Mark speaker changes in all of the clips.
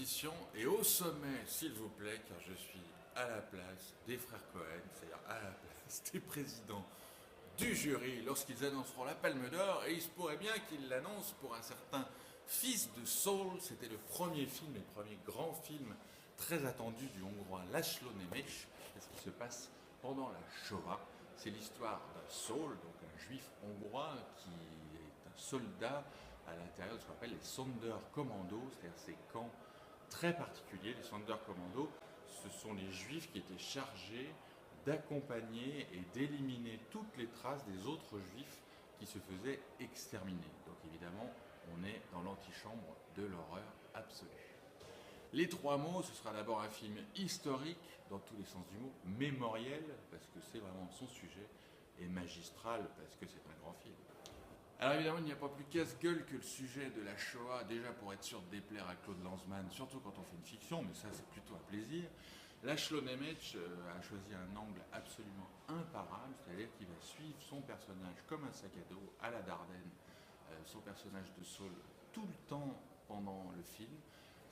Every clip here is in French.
Speaker 1: compétition et au sommet, s'il vous plaît, car je suis à la place des frères Cohen, c'est-à-dire à la place des présidents du jury lorsqu'ils annonceront la Palme d'Or, et il se pourrait bien qu'ils l'annoncent pour un certain Fils de Saul. C'était le premier film, le premier grand film très attendu du Hongrois László Nemes, ce qui se passe pendant la Shoah. C'est l'histoire d'un Saul, donc un juif hongrois qui est un soldat à l'intérieur de ce qu'on appelle les Sonderkommando, c'est-à-dire ces camps très particuliers. Les Sonderkommando, ce sont les juifs qui étaient chargés d'accompagner et d'éliminer toutes les traces des autres juifs qui se faisaient exterminer. Donc évidemment, on est dans l'antichambre de l'horreur absolue. Les trois mots, ce sera d'abord un film historique, dans tous les sens du mot, mémoriel, parce que c'est vraiment son sujet, et magistral, parce que c'est un grand film. Alors évidemment, il n'y a pas plus casse-gueule que le sujet de la Shoah, déjà pour être sûr de déplaire à Claude Lanzmann, surtout quand on fait une fiction, mais ça c'est plutôt un plaisir. László Nemes a choisi un angle absolument imparable, c'est-à-dire qu'il va suivre son personnage comme un sac à dos à la Dardenne, son personnage de Saul, tout le temps pendant le film.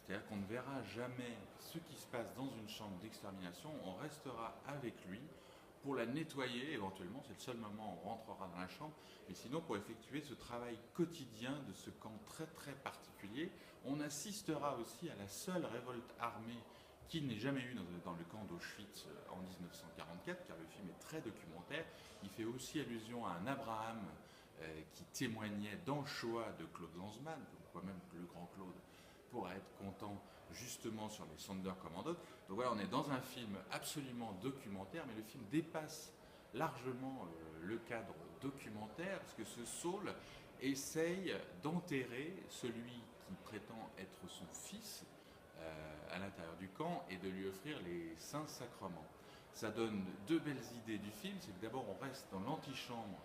Speaker 1: C'est-à-dire qu'on ne verra jamais ce qui se passe dans une chambre d'extermination, on restera avec lui pour la nettoyer éventuellement, c'est le seul moment où on rentrera dans la chambre, mais sinon pour effectuer ce travail quotidien de ce camp très très particulier. On assistera aussi à la seule révolte armée qu'il n'ait jamais eu dans le camp d'Auschwitz en 1944, car le film est très documentaire. Il fait aussi allusion à un Abraham qui témoignait dans Shoah de Claude Lanzmann, comme quoi même le grand Claude pourra être content justement sur les Sonderkommando. Donc voilà, on est dans un film absolument documentaire, mais le film dépasse largement le cadre documentaire, parce que ce Saul essaye d'enterrer celui qui prétend être son fils à l'intérieur du camp et de lui offrir les saints sacrements. Ça donne deux belles idées du film, c'est que d'abord on reste dans l'antichambre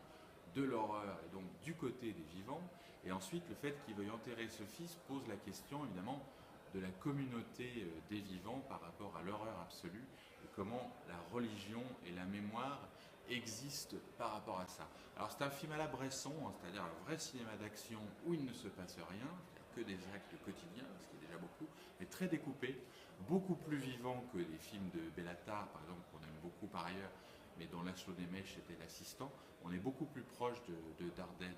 Speaker 1: de l'horreur et donc du côté des vivants, et ensuite le fait qu'il veuille enterrer ce fils pose la question évidemment de la communauté des vivants par rapport à l'horreur absolue et comment la religion et la mémoire existent par rapport à ça. Alors c'est un film à la Bresson, hein, c'est-à-dire un vrai cinéma d'action où il ne se passe rien, que des actes quotidiens, ce qui est déjà beaucoup, mais très découpé, beaucoup plus vivant que les films de Bellatar, par exemple, qu'on aime beaucoup par ailleurs, mais dont László Nemes était l'assistant. On est beaucoup plus proche de Dardenne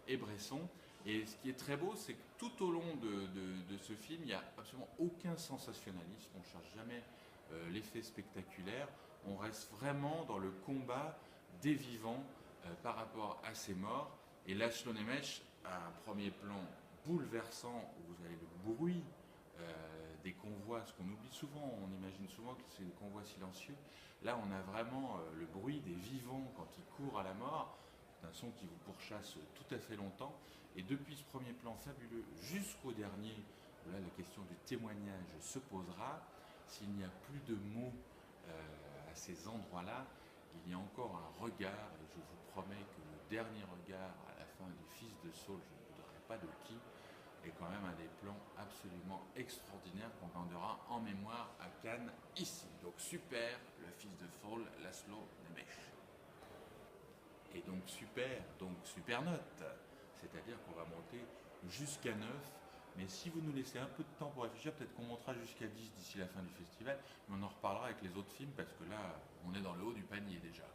Speaker 1: et Bresson. Et ce qui est très beau, c'est que tout au long de ce film, il n'y a absolument aucun sensationnalisme, on ne cherche jamais l'effet spectaculaire, on reste vraiment dans le combat des vivants par rapport à ces morts. Et László Nemes a un premier plan bouleversant où vous avez le bruit des convois, ce qu'on oublie souvent, on imagine souvent que c'est des convois silencieux. Là, on a vraiment le bruit des vivants quand ils courent à la mort. C'est un son qui vous pourchasse tout à fait longtemps. Et depuis ce premier plan fabuleux jusqu'au dernier, où là la question du témoignage se posera, s'il n'y a plus de mots à ces endroits-là, il y a encore un regard, et je vous promets que le dernier regard à la fin du Fils de Saul, je ne vous dirai pas de qui, est quand même un des plans absolument extraordinaires qu'on gardera en mémoire à Cannes ici. Donc super, le Fils de Saul, László Nemes. Et donc super note, c'est-à-dire qu'on va monter jusqu'à 9, mais si vous nous laissez un peu de temps pour réfléchir, peut-être qu'on montera jusqu'à 10 d'ici la fin du festival, mais on en reparlera avec les autres films, parce que là, on est dans le haut du panier déjà.